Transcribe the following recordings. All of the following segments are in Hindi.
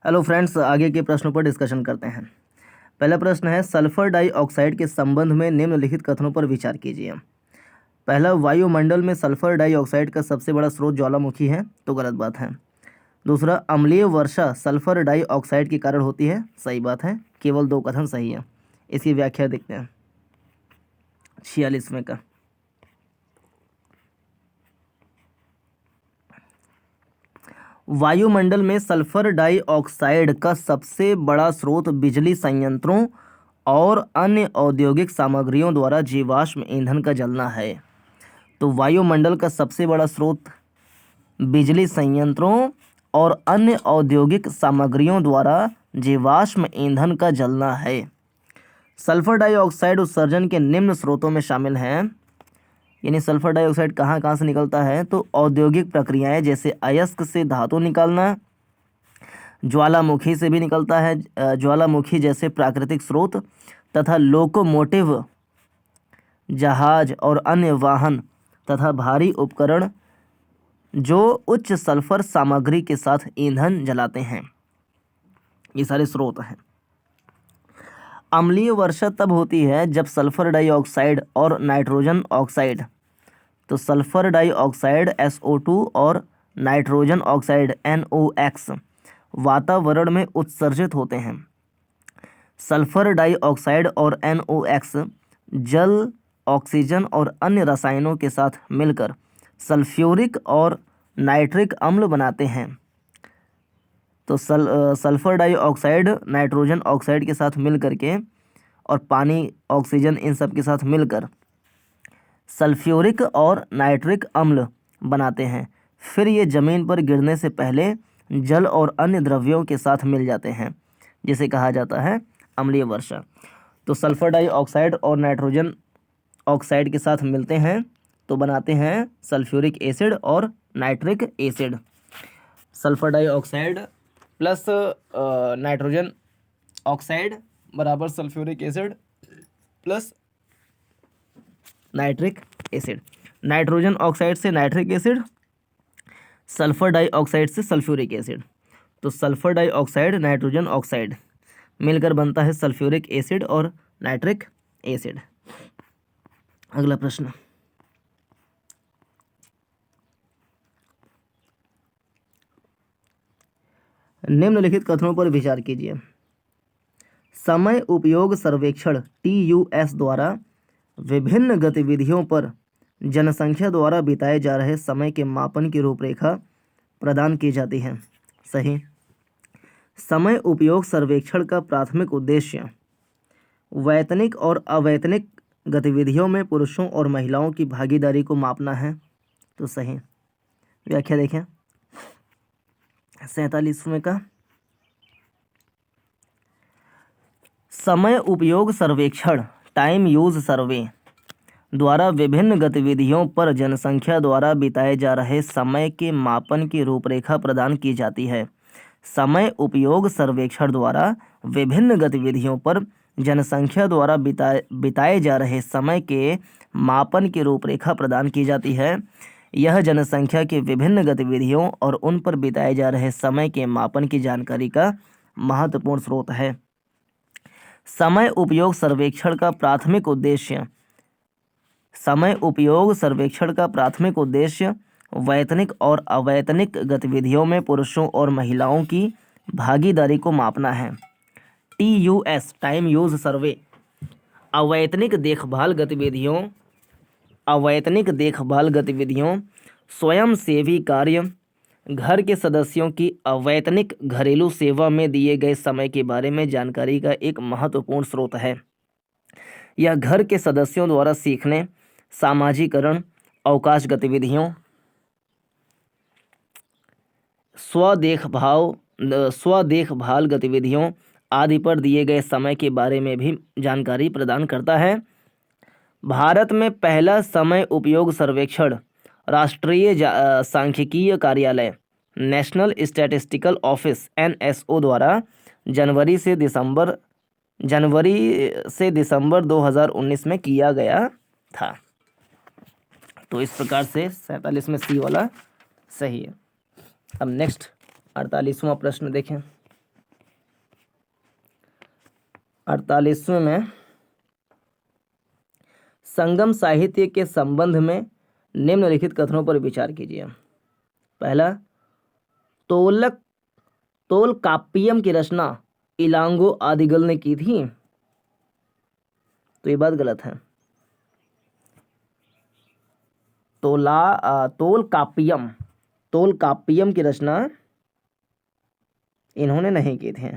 हेलो फ्रेंड्स, आगे के प्रश्नों पर डिस्कशन करते हैं। पहला प्रश्न है, सल्फर डाइऑक्साइड के संबंध में निम्नलिखित कथनों पर विचार कीजिए। पहला, वायुमंडल में सल्फर डाइऑक्साइड का सबसे बड़ा स्रोत ज्वालामुखी है, तो गलत बात है। दूसरा, अम्लीय वर्षा सल्फर डाइऑक्साइड के कारण होती है, सही बात है। केवल 2 कथन सही है। इसकी व्याख्या देखते हैं 46वें का। वायुमंडल में सल्फर डाइऑक्साइड का सबसे बड़ा स्रोत बिजली संयंत्रों और अन्य औद्योगिक सामग्रियों द्वारा जीवाश्म ईंधन का जलना है। तो वायुमंडल का सबसे बड़ा स्रोत बिजली संयंत्रों और अन्य औद्योगिक सामग्रियों द्वारा जीवाश्म ईंधन का जलना है। सल्फर डाइऑक्साइड उत्सर्जन के निम्न स्रोतों में शामिल हैं, यानी सल्फर डाइऑक्साइड कहाँ कहाँ से निकलता है, तो औद्योगिक प्रक्रियाएं जैसे अयस्क से धातु निकालना, ज्वालामुखी से भी निकलता है, ज्वालामुखी जैसे प्राकृतिक स्रोत, तथा लोकोमोटिव, जहाज और अन्य वाहन तथा भारी उपकरण जो उच्च सल्फर सामग्री के साथ ईंधन जलाते हैं। ये सारे स्रोत हैं। अम्लीय वर्षा तब होती है जब सल्फर डाइऑक्साइड और नाइट्रोजन ऑक्साइड, तो सल्फर डाइऑक्साइड SO2 और नाइट्रोजन ऑक्साइड NOx वातावरण में उत्सर्जित होते हैं। सल्फर डाइऑक्साइड और NOx जल, ऑक्सीजन और अन्य रसायनों के साथ मिलकर सल्फ्यूरिक और नाइट्रिक अम्ल बनाते हैं। तो सल्फर डाइऑक्साइड नाइट्रोजन ऑक्साइड के साथ मिल करके और पानी, ऑक्सीजन, इन सब के साथ मिलकर सल्फ्यूरिक और नाइट्रिक अम्ल बनाते हैं। फिर ये ज़मीन पर गिरने से पहले जल और अन्य द्रव्यों के साथ मिल जाते हैं, जिसे कहा जाता है अम्लीय वर्षा। तो सल्फर डाइऑक्साइड और नाइट्रोजन ऑक्साइड के साथ मिलते हैं तो बनाते हैं सल्फ्यूरिक एसिड और nitric acid. Sulphur dioxide plus nitrogen oxide बराबर sulphuric acid plus nitric acid. Nitrogen oxide से नाइट्रिक एसिड, सल्फर डाइऑक्साइड से सल्फ्यूरिक एसिड। तो सल्फर डाइऑक्साइड, नाइट्रोजन ऑक्साइड मिलकर बनता है सल्फ्यूरिक एसिड और नाइट्रिक एसिड। अगला प्रश्न, निम्नलिखित कथनों पर विचार कीजिए। समय उपयोग सर्वेक्षण TUS द्वारा विभिन्न गतिविधियों पर जनसंख्या द्वारा बिताए जा रहे समय के मापन की रूपरेखा प्रदान की जाती है, सही। समय उपयोग सर्वेक्षण का प्राथमिक उद्देश्य वैतनिक और अवैतनिक गतिविधियों में पुरुषों और महिलाओं की भागीदारी को मापना है, तो सही। व्याख्या देखें 47वें का। समय उपयोग सर्वेक्षण टाइम यूज सर्वे द्वारा विभिन्न गतिविधियों पर जनसंख्या द्वारा बिताए जा रहे समय के मापन की रूपरेखा प्रदान की जाती है। समय उपयोग सर्वेक्षण द्वारा विभिन्न गतिविधियों पर जनसंख्या द्वारा बिताए जा रहे समय के मापन की रूपरेखा प्रदान की जाती है। यह जनसंख्या की विभिन्न गतिविधियों और उन पर बिताए जा रहे समय के मापन की जानकारी का महत्वपूर्ण स्रोत है। समय उपयोग सर्वेक्षण का प्राथमिक उद्देश्य वैतनिक और अवैतनिक गतिविधियों में पुरुषों और महिलाओं की भागीदारी को मापना है। TUS टाइम यूज सर्वे अवैतनिक देखभाल गतिविधियों, स्वयंसेवी कार्य, घर के सदस्यों की अवैतनिक घरेलू सेवा में दिए गए समय के बारे में जानकारी का एक महत्वपूर्ण स्रोत है। यह घर के सदस्यों द्वारा सीखने, सामाजिकरण, अवकाश गतिविधियों, स्वदेखभाल गतिविधियों आदि पर दिए गए समय के बारे में भी जानकारी प्रदान करता है। भारत में पहला समय उपयोग सर्वेक्षण राष्ट्रीय सांख्यिकीय कार्यालय नेशनल स्टैटिस्टिकल ऑफिस NSO द्वारा जनवरी से दिसंबर 2019 में किया गया था। तो इस प्रकार से 47 में C वाला सही है। अब नेक्स्ट 48वां प्रश्न देखें। 48वें में संगम साहित्य के संबंध में निम्नलिखित कथनों पर विचार कीजिए। पहला, तोलकाप्पियम की रचना इलांगो आदिगल ने की थी, तो ये बात गलत है। तोलकाप्पियम की रचना इन्होंने नहीं की थी।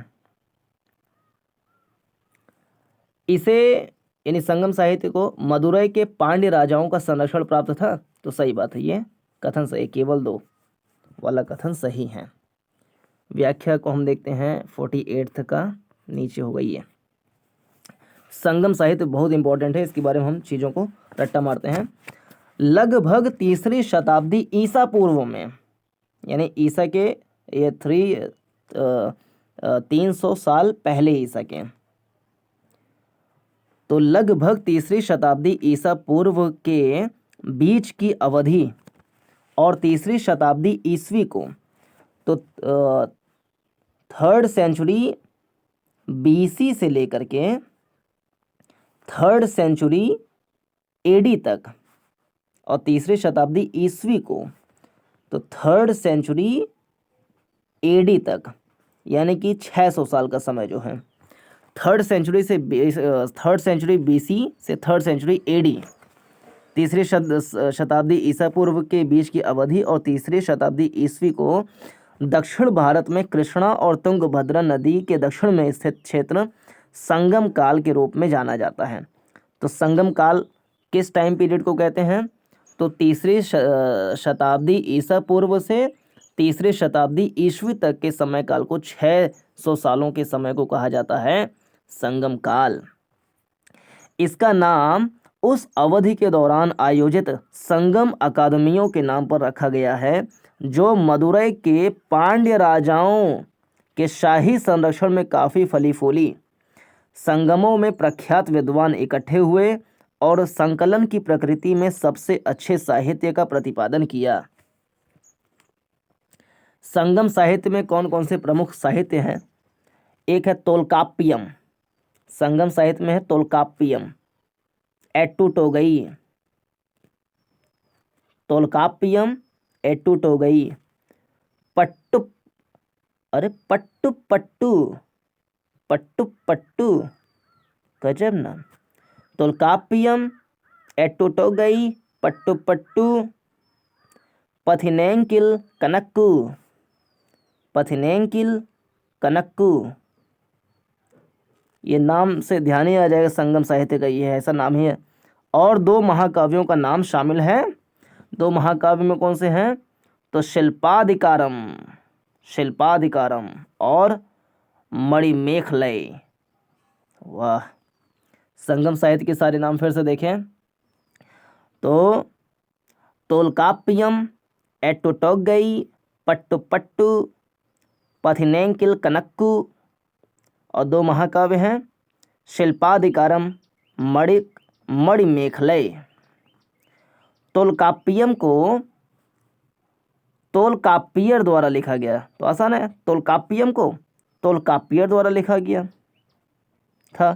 इसे यानी संगम साहित्य को मदुरै के पांड्य राजाओं का संरक्षण प्राप्त था, तो सही बात है, ये कथन सही, केवल 2 वाला कथन सही है। व्याख्या को हम देखते हैं 48 का, नीचे हो गई है। संगम साहित्य बहुत इंपॉर्टेंट है, इसके बारे में हम चीज़ों को रट्टा मारते हैं। लगभग 3री शताब्दी ईसा पूर्व में, यानी ईसा के ये 300 साल पहले ईसा के, तो लगभग 3री शताब्दी ईसा पूर्व के बीच की अवधि और 3री शताब्दी ईस्वी को, तो 3rd सेंचुरी BC से लेकर के 3rd सेंचुरी AD तक, और 3री शताब्दी ईस्वी को तो 3rd सेंचुरी AD तक, यानी कि 600 साल का समय जो है। 3rd सेंचुरी से 3rd सेंचुरी BC से 3rd सेंचुरी AD, 3री शताब्दी ईसा पूर्व के बीच की अवधि और 3री शताब्दी ईस्वी को दक्षिण भारत में कृष्णा और तुंगभद्रा नदी के दक्षिण में स्थित क्षेत्र संगम काल के रूप में जाना जाता है। तो संगम काल किस टाइम पीरियड को कहते हैं? तो 3री शताब्दी ईसा पूर्व से 3री शताब्दी ईस्वी तक के समय काल को, 600 सालों के समय को कहा जाता है संगम काल। इसका नाम उस अवधि के दौरान आयोजित संगम अकादमियों के नाम पर रखा गया है, जो मदुरै के पांड्य राजाओं के शाही संरक्षण में काफ़ी फली फूली। संगमों में प्रख्यात विद्वान इकट्ठे हुए और संकलन की प्रकृति में सबसे अच्छे साहित्य का प्रतिपादन किया। संगम साहित्य में कौन कौन से प्रमुख साहित्य हैं? एक है तोलकाप्पियम, संगम साहित्य में है तोलकाप्पियम, एट्टुटोगई, तोलकाप्पियम, एट्टुटोगई, पट्टु पट्टू, गजब ना। तोलकाप्पियम, एट्टुटोगई, पट्टू, पथिनेंकिल कनक्कू, ये नाम से ध्यान ही आ जाएगा संगम साहित्य का, ये ऐसा नाम ही है। और 2 महाकाव्यों का नाम शामिल है। 2 महाकाव्य में कौन से हैं? तो शिल्पाधिकारम और मणिमेखलय। वाह, संगम साहित्य के सारे नाम फिर से देखें तो तोलकाप्पियम, एट्टुटोगई, पट्टू, पथिनेंकिल कनक्कू, और 2 महाकाव्य हैं शिल्पाधिकारम, मणिमेखलय। तोलकाप्पियम को तोलकाप्पियर द्वारा लिखा गया, तो आसान है, तोलकाप्पियम को तोलकाप्पियर द्वारा लिखा गया था,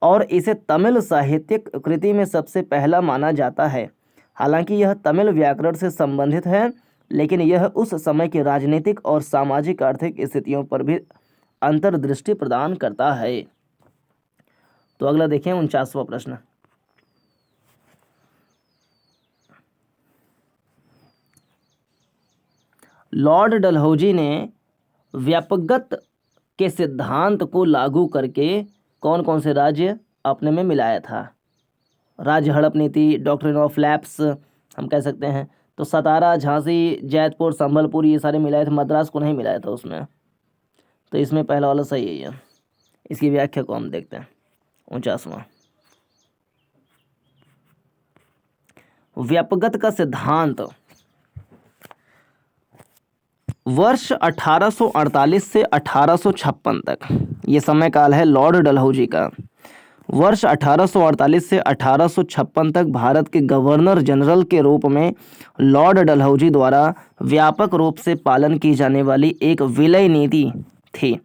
और इसे तमिल साहित्यिक कृति में सबसे पहला माना जाता है। हालांकि यह तमिल व्याकरण से संबंधित है, लेकिन यह उस समय की राजनीतिक और सामाजिक आर्थिक स्थितियों पर भी अंतर्दृष्टि प्रदान करता है। तो अगला देखें 49वां प्रश्न। लॉर्ड डलहौजी ने व्यापकता के सिद्धांत को लागू करके कौन कौन से राज्य अपने में मिलाया था? राज्य हड़प नीति, डॉक्ट्रिन ऑफ लैप्स हम कह सकते हैं। तो सतारा, झांसी, जैतपुर, संबलपुर, ये सारे मिलाए थे, मद्रास को नहीं मिलाया था उसमें। तो इसमें पहला वाला सही है। इसकी व्याख्या को हम देखते हैं 49वां। व्यापकता का सिद्धांत वर्ष 1848 से 1856 तक ये समय काल है लॉर्ड डलहौजी का। वर्ष 1848 से 1856 तक भारत के गवर्नर जनरल के रूप में लॉर्ड डलहौजी द्वारा व्यापक रूप से पालन की जाने वाली एक विलय नीति थी।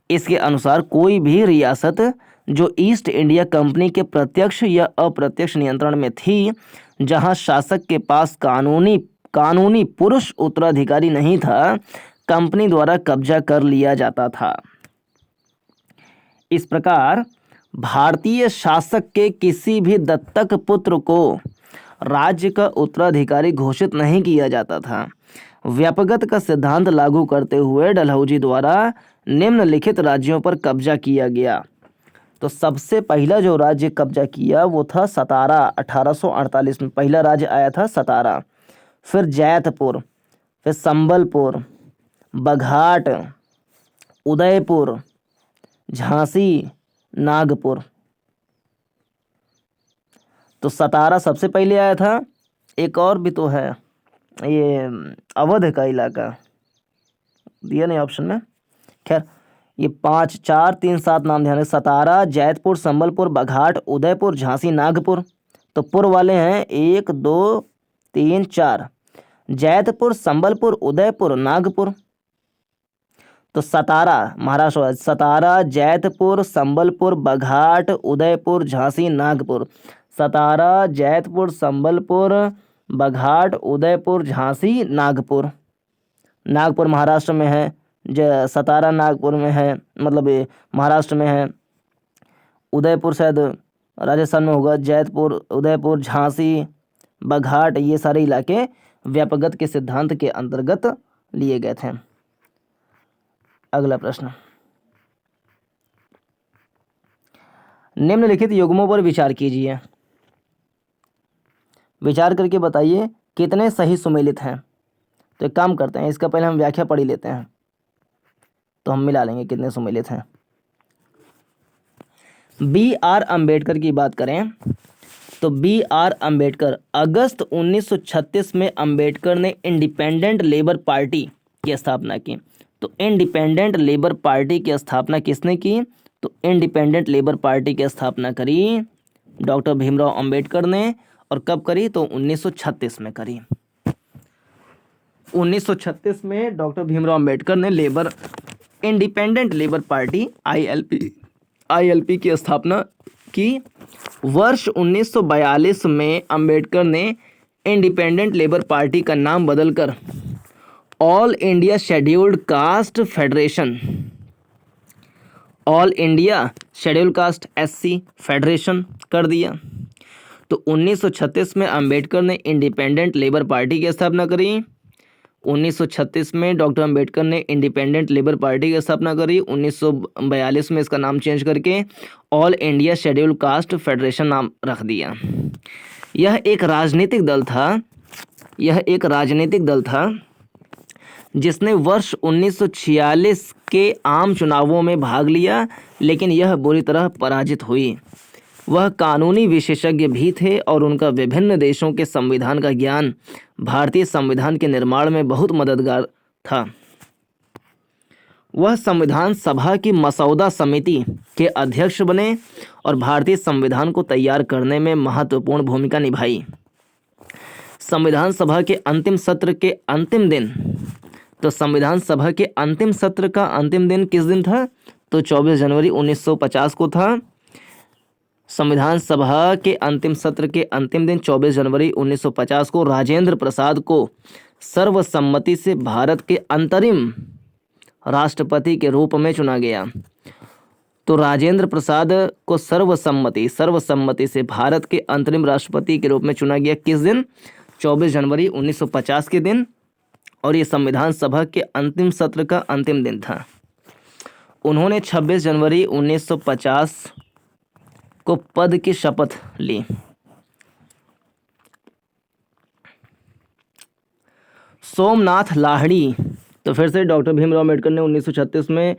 इसके अनुसार कोई भी रियासत जो ईस्ट इंडिया कंपनी के प्रत्यक्ष या अप्रत्यक्ष नियंत्रण में थी, जहां शासक के पास कानूनी पुरुष उत्तराधिकारी नहीं था, कंपनी द्वारा कब्जा कर लिया जाता था। इस प्रकार भारतीय शासक के किसी भी दत्तक पुत्र को राज्य का उत्तराधिकारी घोषित नहीं किया जाता था। व्यापकता का सिद्धांत लागू करते हुए डलहौजी द्वारा निम्नलिखित राज्यों पर कब्जा किया गया। तो सबसे पहला जो राज्य कब्जा किया वो था सतारा। 1848 में पहला राज्य आया था सतारा, फिर जैतपुर, फिर संबलपुर, बघाट, उदयपुर, झांसी, नागपुर। तो सतारा सबसे पहले आया था। एक और भी तो है, ये अवध का इलाका दिया नहीं ऑप्शन में। खैर ये 5 4 3 7 नाम ध्यान रखें। सतारा, जैतपुर, संबलपुर, बघाट, उदयपुर, झांसी, नागपुर। तो पूर्व वाले हैं 1 2 3 4, जैतपुर, संबलपुर, उदयपुर, नागपुर। तो सतारा महाराष्ट्र, सतारा, जैतपुर, संबलपुर, बघाट, उदयपुर, झांसी, नागपुर। सतारा, जैतपुर, संबलपुर, बघाट, उदयपुर, झांसी, नागपुर। नागपुर महाराष्ट्र में है, सतारा नागपुर में है, मतलब ये महाराष्ट्र में है। उदयपुर शायद राजस्थान में होगा। जैतपुर, उदयपुर, झांसी, बघाट ये सारे इलाके व्यापकता के सिद्धांत के अंतर्गत लिए गए थे। अगला प्रश्न, निम्नलिखित युग्मों पर विचार कीजिए। विचार करके बताइए कितने सही सुमेलित हैं। तो एक काम करते हैं, इसका पहले हम व्याख्या पढ़ ही लेते हैं, तो हम मिला लेंगे कितने सुमेलित हैं। B.R. अम्बेडकर की बात करें तो B.R. अम्बेडकर अगस्त 1936 में अम्बेडकर ने इंडिपेंडेंट लेबर पार्टी की स्थापना की। तो इंडिपेंडेंट लेबर पार्टी की स्थापना किसने की? तो इंडिपेंडेंट लेबर पार्टी की स्थापना करी डॉक्टर भीमराव अम्बेडकर ने। और कब करी? तो 1936 में करी। 1936 में डॉक्टर भीमराव अम्बेडकर ने इंडिपेंडेंट लेबर पार्टी ILP की स्थापना की। वर्ष 1942 में अम्बेडकर ने इंडिपेंडेंट लेबर पार्टी का नाम बदलकर all India scheduled caste federation, all India scheduled caste SC federation कर दिया। तो 1936 में अम्बेडकर ने इंडिपेंडेंट लेबर पार्टी की स्थापना करी। 1936 में डॉक्टर अम्बेडकर ने इंडिपेंडेंट लेबर पार्टी की स्थापना करी। 1942 में इसका नाम चेंज करके all India scheduled caste federation नाम रख दिया। यह एक राजनीतिक दल था जिसने वर्ष 1946 के आम चुनावों में भाग लिया, लेकिन यह बुरी तरह पराजित हुई। वह कानूनी विशेषज्ञ भी थे और उनका विभिन्न देशों के संविधान का ज्ञान भारतीय संविधान के निर्माण में बहुत मददगार था। वह संविधान सभा की मसौदा समिति के अध्यक्ष बने और भारतीय संविधान को तैयार करने में महत्वपूर्ण भूमिका निभाई। संविधान सभा के अंतिम सत्र के अंतिम दिन, तो संविधान सभा के अंतिम सत्र का अंतिम दिन किस दिन था? तो 24 जनवरी 1950 को था। संविधान सभा के अंतिम सत्र के अंतिम दिन 24 जनवरी 1950 को राजेंद्र प्रसाद को सर्वसम्मति से भारत के अंतरिम राष्ट्रपति के रूप में चुना गया। तो राजेंद्र प्रसाद को सर्वसम्मति से भारत के अंतरिम राष्ट्रपति के रूप में चुना गया। किस दिन? 24 जनवरी 1950 के दिन। और ये संविधान सभा के अंतिम सत्र का अंतिम दिन था। उन्होंने 26 जनवरी 1950 को पद की शपथ ली। सोमनाथ लाहिड़ी, तो फिर से डॉक्टर भीमराव अम्बेडकर ने 1936 में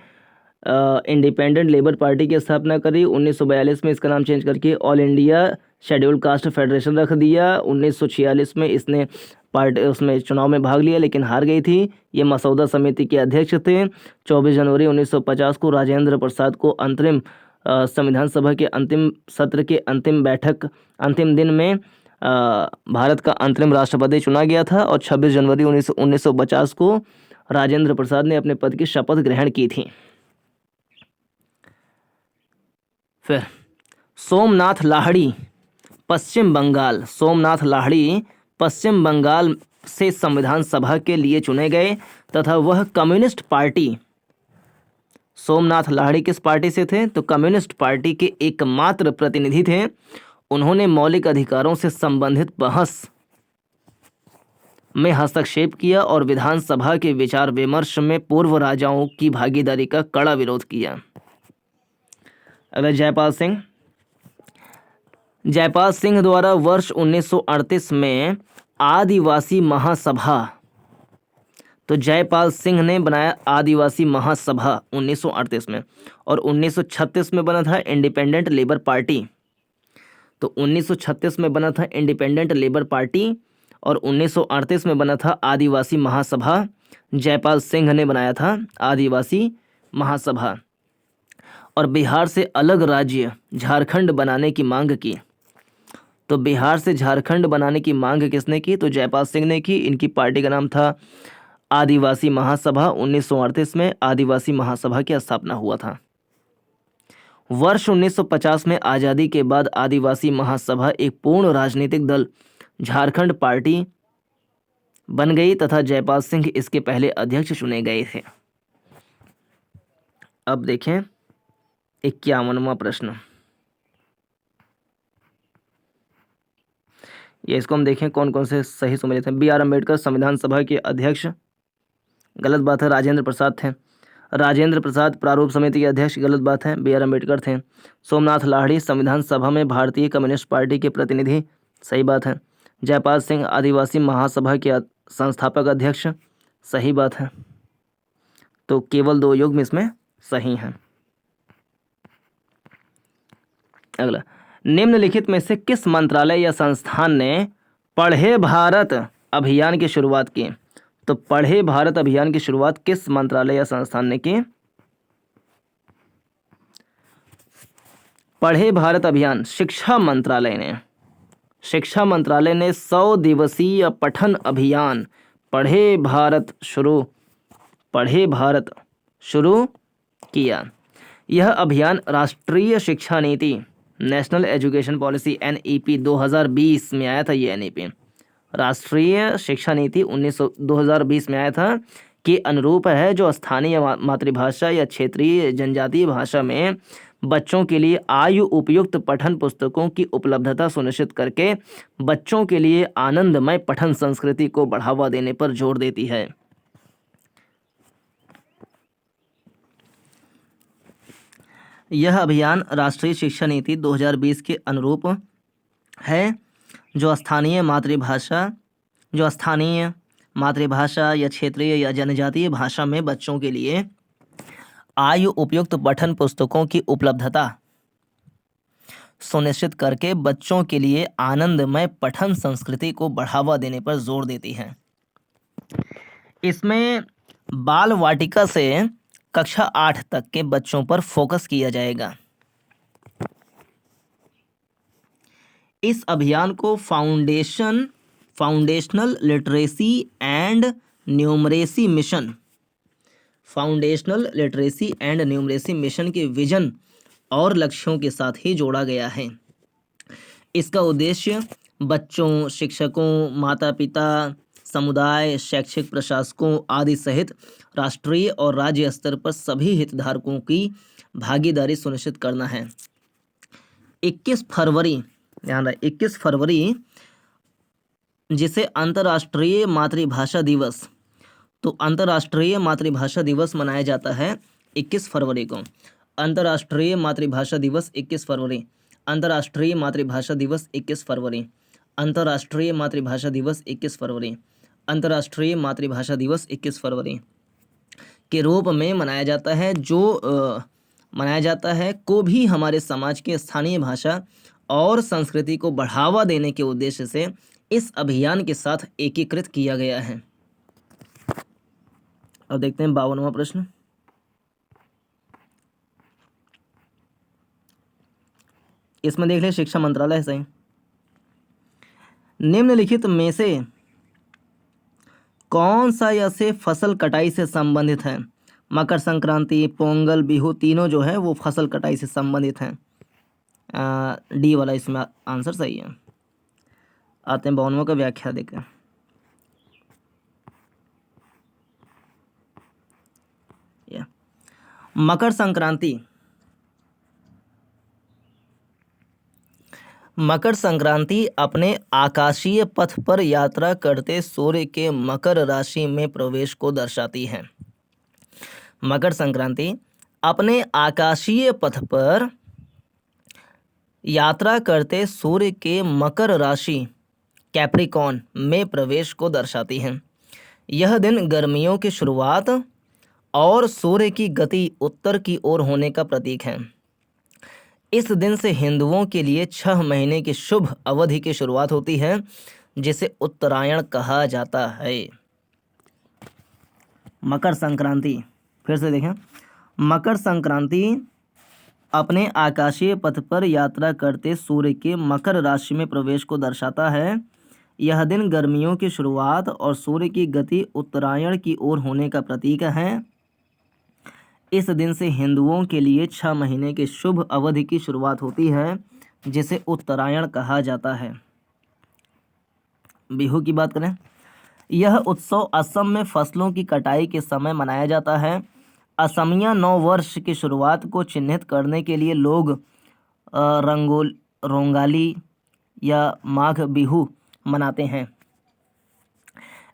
इंडिपेंडेंट लेबर पार्टी की स्थापना करी। 1942 में इसका नाम चेंज करके all India scheduled caste federation रख दिया। 1946 में इसने उसमें चुनाव में भाग लिया, लेकिन हार गई थी। ये मसौदा समिति के अध्यक्ष थे। 24 जनवरी 1950 को राजेंद्र प्रसाद को अंतरिम संविधान सभा के अंतिम सत्र के अंतिम दिन में भारत का अंतरिम राष्ट्रपति चुना गया था। और 26 जनवरी 1950 को राजेंद्र प्रसाद ने अपने पद की शपथ ग्रहण की थी। फिर सोमनाथ लाहिड़ी पश्चिम बंगाल, सोमनाथ लाहिड़ी पश्चिम बंगाल से संविधान सभा के लिए चुने गए तथा वह कम्युनिस्ट पार्टी, सोमनाथ लाहिड़ी किस पार्टी से थे? तो कम्युनिस्ट पार्टी के एकमात्र प्रतिनिधि थे। उन्होंने मौलिक अधिकारों से संबंधित बहस में हस्तक्षेप किया और विधानसभा के विचार विमर्श में पूर्व राजाओं की भागीदारी का कड़ा विरोध किया। अगला जयपाल सिंह, जयपाल सिंह द्वारा वर्ष 1938 में आदिवासी महासभा, तो जयपाल सिंह ने बनाया आदिवासी महासभा 1938 में, और 1936 में बना था इंडिपेंडेंट लेबर पार्टी। तो 1936 में बना था इंडिपेंडेंट लेबर पार्टी और 1938 में बना था आदिवासी महासभा। जयपाल सिंह ने बनाया था आदिवासी महासभा। और बिहार से अलग राज्य झारखंड बनाने की मांग की। तो बिहार से झारखंड बनाने की मांग किसने की? तो जयपाल सिंह ने की। इनकी पार्टी का नाम था आदिवासी महासभा। 1938 में आदिवासी महासभा की स्थापना हुआ था। वर्ष 1950 में आज़ादी के बाद आदिवासी महासभा एक पूर्ण राजनीतिक दल झारखंड पार्टी बन गई तथा जयपाल सिंह इसके पहले अध्यक्ष चुने गए थे। अब देखें 51वां प्रश्न, ये इसको हम देखें कौन कौन से सही सम्मिलित हैं। बी.आर. अम्बेडकर संविधान सभा के अध्यक्ष, गलत बात है, राजेंद्र प्रसाद थे। राजेंद्र प्रसाद प्रारूप समिति के अध्यक्ष, गलत बात है, बी.आर. अम्बेडकर थे। सोमनाथ लाहिड़ी संविधान सभा में भारतीय कम्युनिस्ट पार्टी के प्रतिनिधि, सही बात है। जयपाल सिंह आदिवासी महासभा के संस्थापक अध्यक्ष, सही बात है। तो केवल 2 युग्म इसमें सही हैं। अगला, निम्नलिखित में से किस मंत्रालय या संस्थान ने पढ़े भारत अभियान की शुरुआत की? तो पढ़े भारत अभियान की शुरुआत किस मंत्रालय या संस्थान ने की? पढ़े भारत अभियान शिक्षा मंत्रालय ने। शिक्षा मंत्रालय ने 100 दिवसीय पठन अभियान पढ़े भारत शुरू किया। यह अभियान राष्ट्रीय शिक्षा नीति, नेशनल एजुकेशन पॉलिसी NEP 2020 में आया था। ये NEP राष्ट्रीय शिक्षा नीति 2020 में आया था के अनुरूप है, जो स्थानीय मातृभाषा या क्षेत्रीय जनजातीय भाषा में बच्चों के लिए आयु उपयुक्त पठन पुस्तकों की उपलब्धता सुनिश्चित करके बच्चों के लिए आनंदमय पठन संस्कृति को बढ़ावा देने पर जोर देती है। यह अभियान राष्ट्रीय शिक्षा नीति 2020 के अनुरूप है, जो स्थानीय मातृभाषा या क्षेत्रीय या जनजातीय भाषा में बच्चों के लिए आयु उपयुक्त पठन पुस्तकों की उपलब्धता सुनिश्चित करके बच्चों के लिए आनंदमय पठन संस्कृति को बढ़ावा देने पर जोर देती है। इसमें बाल वाटिका से कक्षा 8 तक के बच्चों पर फोकस किया जाएगा। इस अभियान को foundational literacy and numeracy mission के विजन और लक्ष्यों के साथ ही जोड़ा गया है। इसका उद्देश्य बच्चों, शिक्षकों, माता पिता, समुदाय, शैक्षिक प्रशासकों आदि सहित राष्ट्रीय और राज्य स्तर पर सभी हितधारकों की भागीदारी सुनिश्चित करना है। 21 फरवरी, ध्यान रहे 21 फरवरी, जिसे अंतर्राष्ट्रीय मातृभाषा दिवस, तो अंतर्राष्ट्रीय मातृभाषा दिवस मनाया जाता है 21 फरवरी को। अंतर्राष्ट्रीय मातृभाषा दिवस 21 फरवरी, अंतर्राष्ट्रीय मातृभाषा दिवस 21 फरवरी, अंतर्राष्ट्रीय मातृभाषा दिवस 21 फरवरी, अंतर्राष्ट्रीय मातृभाषा दिवस 21 फरवरी के रूप में मनाया जाता है, जो मनाया जाता है को भी हमारे समाज के स्थानीय भाषा और संस्कृति को बढ़ावा देने के उद्देश्य से इस अभियान के साथ एकीकृत किया गया है। अब देखते हैं 52वां प्रश्न। इसमें देख लें शिक्षा मंत्रालय है सही। निम्नलिखित में से कौन सा ऐसे फसल कटाई से संबंधित है? मकर संक्रांति, पोंगल, बिहू तीनों जो है वो फसल कटाई से संबंधित हैं। डी वाला इसमें आंसर सही है। आते हैं 52वां का व्याख्या देखें। मकर संक्रांति। मकर संक्रांति अपने आकाशीय पथ पर यात्रा करते सूर्य के मकर राशि में प्रवेश को दर्शाती है। मकर संक्रांति अपने आकाशीय पथ पर यात्रा करते सूर्य के मकर राशि कैप्रिकॉर्न में प्रवेश को दर्शाती है। यह दिन गर्मियों की शुरुआत और सूर्य की गति उत्तर की ओर होने का प्रतीक है। इस दिन से हिंदुओं के लिए 6 महीने की शुभ अवधि की शुरुआत होती है, जिसे उत्तरायण कहा जाता है। मकर संक्रांति फिर से देखें। मकर संक्रांति अपने आकाशीय पथ पर यात्रा करते सूर्य के मकर राशि में प्रवेश को दर्शाता है। यह दिन गर्मियों की शुरुआत और सूर्य की गति उत्तरायण की ओर होने का प्रतीक है। इस दिन से हिंदुओं के लिए 6 महीने की शुभ अवधि की शुरुआत होती है, जिसे उत्तरायण कहा जाता है। बिहू की बात करें। यह उत्सव असम में फसलों की कटाई के समय मनाया जाता है। असमिया नव वर्ष की शुरुआत को चिन्हित करने के लिए लोग रोंगाली या माघ बिहू मनाते हैं।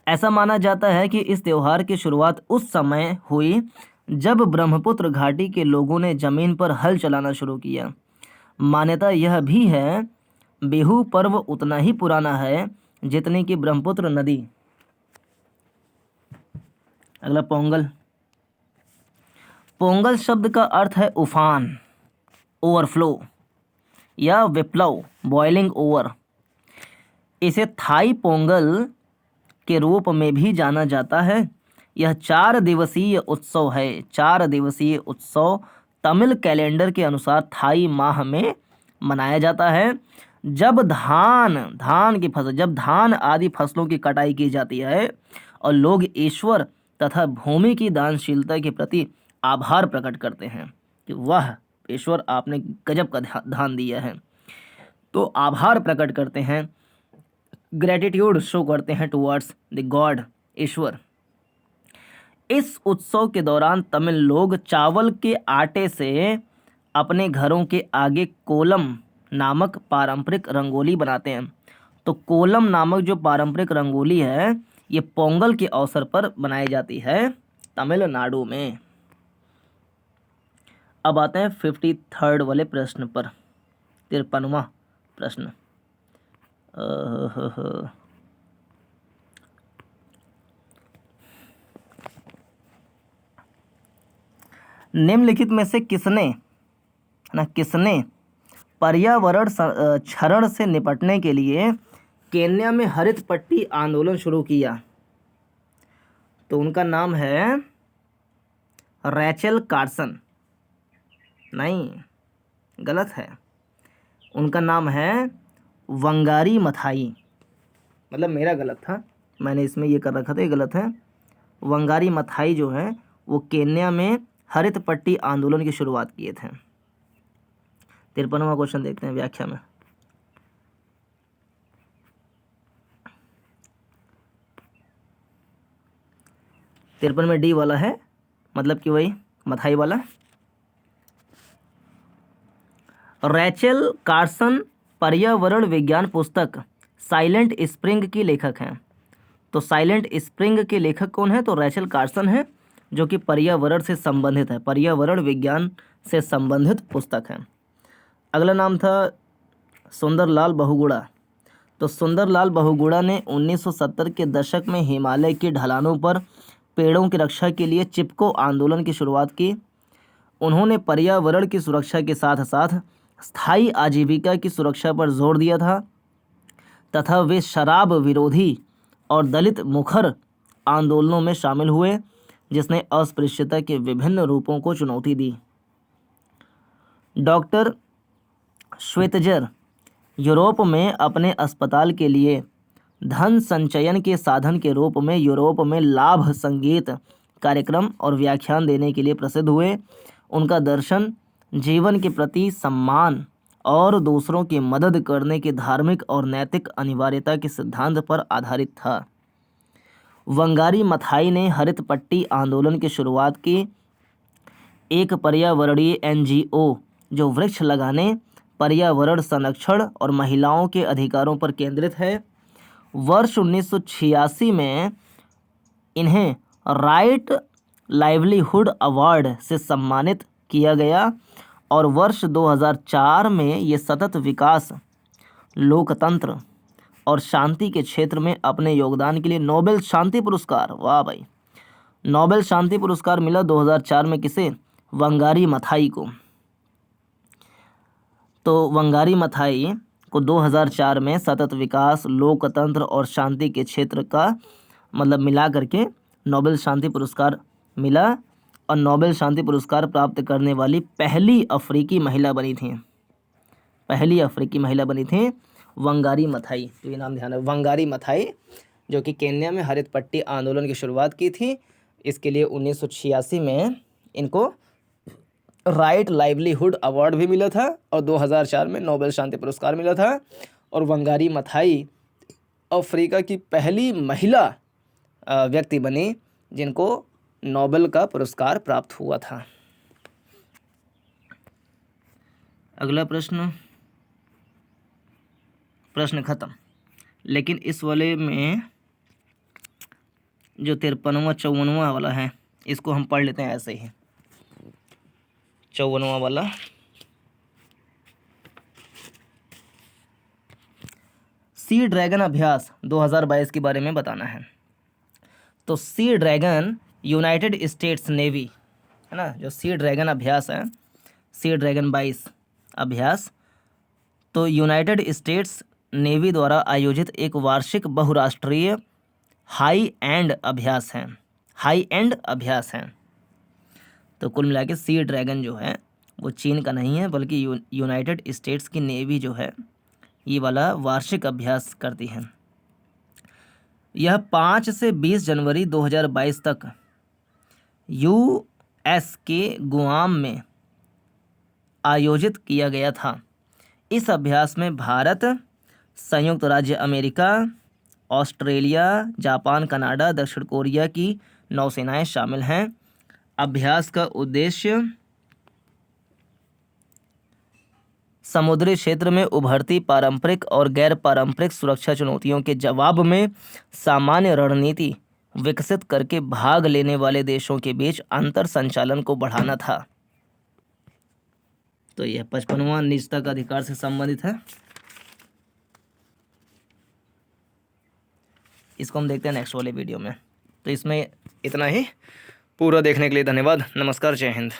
ऐसा माना जाता है कि इस त्योहार की शुरुआत उस समय हुई जब ब्रह्मपुत्र घाटी के लोगों ने जमीन पर हल चलाना शुरू किया। मान्यता यह भी है बिहू पर्व उतना ही पुराना है जितनी कि ब्रह्मपुत्र नदी। अगला पोंगल। पोंगल शब्द का अर्थ है उफान, ओवरफ्लो या विप्लव, बॉइलिंग ओवर। इसे थाई पोंगल के रूप में भी जाना जाता है। यह 4 दिवसीय उत्सव है। 4 दिवसीय उत्सव तमिल कैलेंडर के अनुसार थाई माह में मनाया जाता है। जब धान आदि फसलों की कटाई की जाती है और लोग ईश्वर तथा भूमि की दानशीलता के प्रति आभार प्रकट करते हैं कि वाह ईश्वर आपने गजब का धान दिया है, तो आभार प्रकट करते हैं, ग्रेटिट्यूड शो करते हैं टुवर्ड्स द गॉड, ईश्वर। इस उत्सव के दौरान तमिल लोग चावल के आटे से अपने घरों के आगे कोलम नामक पारंपरिक रंगोली बनाते हैं। तो कोलम नामक जो पारंपरिक रंगोली है ये पोंगल के अवसर पर बनाई जाती है तमिलनाडु में। अब आते हैं 53rd वाले प्रश्न पर। 53वां प्रश्न। निम्नलिखित में से किसने पर्यावरण क्षरण से निपटने के लिए केन्या में हरित पट्टी आंदोलन शुरू किया? तो उनका नाम है रैचल कार्सन। नहीं, गलत है। उनका नाम है वंगारी मथाई। मतलब मेरा गलत था, मैंने इसमें ये कर रखा था, ये गलत है। वंगारी मथाई जो है वो केन्या में हरित पट्टी आंदोलन की शुरुआत किए थे। 53वां क्वेश्चन देखते हैं व्याख्या में। तिरपन में डी वाला है, मतलब कि वही मथाई वाला। रैचल कार्सन पर्यावरण विज्ञान पुस्तक साइलेंट स्प्रिंग की लेखक हैं। तो साइलेंट स्प्रिंग के लेखक कौन है? तो रैचल कार्सन है, जो कि पर्यावरण से संबंधित है, पर्यावरण विज्ञान से संबंधित पुस्तक है। अगला नाम था सुंदरलाल बहुगुणा। तो सुंदरलाल बहुगुणा ने 1970 के दशक में हिमालय की ढलानों पर पेड़ों की रक्षा के लिए चिपको आंदोलन की शुरुआत की। उन्होंने पर्यावरण की सुरक्षा के साथ साथ स्थायी आजीविका की सुरक्षा पर जोर दिया था तथा वे शराब विरोधी और दलित मुखर आंदोलनों में शामिल हुए, जिसने अस्पृश्यता के विभिन्न रूपों को चुनौती दी। डॉक्टर श्वेतजर यूरोप में अपने अस्पताल के लिए धन संचयन के साधन के रूप में यूरोप में लाभ संगीत कार्यक्रम और व्याख्यान देने के लिए प्रसिद्ध हुए। उनका दर्शन जीवन के प्रति सम्मान और दूसरों की मदद करने की धार्मिक और नैतिक अनिवार्यता के सिद्धांत पर आधारित था। वंगारी मथाई ने हरित पट्टी आंदोलन की शुरुआत की, एक पर्यावरणीय एनजीओ जो वृक्ष लगाने, पर्यावरण संरक्षण और महिलाओं के अधिकारों पर केंद्रित है। वर्ष 1986 में इन्हें राइट लाइवलीहुड अवार्ड से सम्मानित किया गया और वर्ष 2004 में ये सतत विकास, लोकतंत्र और शांति के क्षेत्र में अपने योगदान के लिए नोबेल शांति पुरस्कार, वाह भाई, नोबेल शांति पुरस्कार मिला 2004 में किसे? वंगारी मथाई को। तो वंगारी मथाई को 2004 में सतत विकास, लोकतंत्र और शांति के क्षेत्र का मतलब मिला करके नोबेल शांति पुरस्कार मिला और नोबेल शांति पुरस्कार प्राप्त करने वाली पहली अफ्रीकी महिला बनी थी। पहली अफ्रीकी महिला बनी थी वंगारी मथाई। तो ये नाम ध्यान है, वंगारी मथाई, जो कि केन्या में हरित पट्टी आंदोलन की शुरुआत की थी। इसके लिए 1986 में इनको राइट लाइवलीहुड अवार्ड भी मिला था और 2004 में नोबेल शांति पुरस्कार मिला था। और वंगारी मथाई अफ्रीका की पहली महिला व्यक्ति बनी जिनको नोबेल का पुरस्कार प्राप्त हुआ था। अगला प्रश्न खत्म। लेकिन इस वाले में जो 53वां 54वां वाला है इसको हम पढ़ लेते हैं ऐसे ही। 54वां वाला, सी ड्रैगन अभ्यास 2022 के बारे में बताना है। तो sea dragon United states navy है ना, जो सी ड्रैगन अभ्यास है, सी ड्रैगन 22 अभ्यास, तो यूनाइटेड स्टेट्स नेवी द्वारा आयोजित एक वार्षिक बहुराष्ट्रीय हाई एंड अभ्यास है। हाई एंड अभ्यास है। तो कुल मिला के सी ड्रैगन जो है वो चीन का नहीं है बल्कि यूनाइटेड स्टेट्स की नेवी जो है ये वाला वार्षिक अभ्यास करती है। यह 5 से 20 जनवरी 2022 तक यूएस के गुआम में आयोजित किया गया था। इस अभ्यास में भारत, संयुक्त राज्य अमेरिका, ऑस्ट्रेलिया, जापान, कनाडा, दक्षिण कोरिया की नौसेनाएं शामिल हैं। अभ्यास का उद्देश्य समुद्री क्षेत्र में उभरती पारंपरिक और गैर पारंपरिक सुरक्षा चुनौतियों के जवाब में सामान्य रणनीति विकसित करके भाग लेने वाले देशों के बीच अंतर संचालन को बढ़ाना था। तो यह 55वां निजता का अधिकार से संबंधित है। इसको हम देखते हैं नेक्स्ट वाले वीडियो में। तो इसमें इतना ही। पूरा देखने के लिए धन्यवाद। नमस्कार, जय हिंद।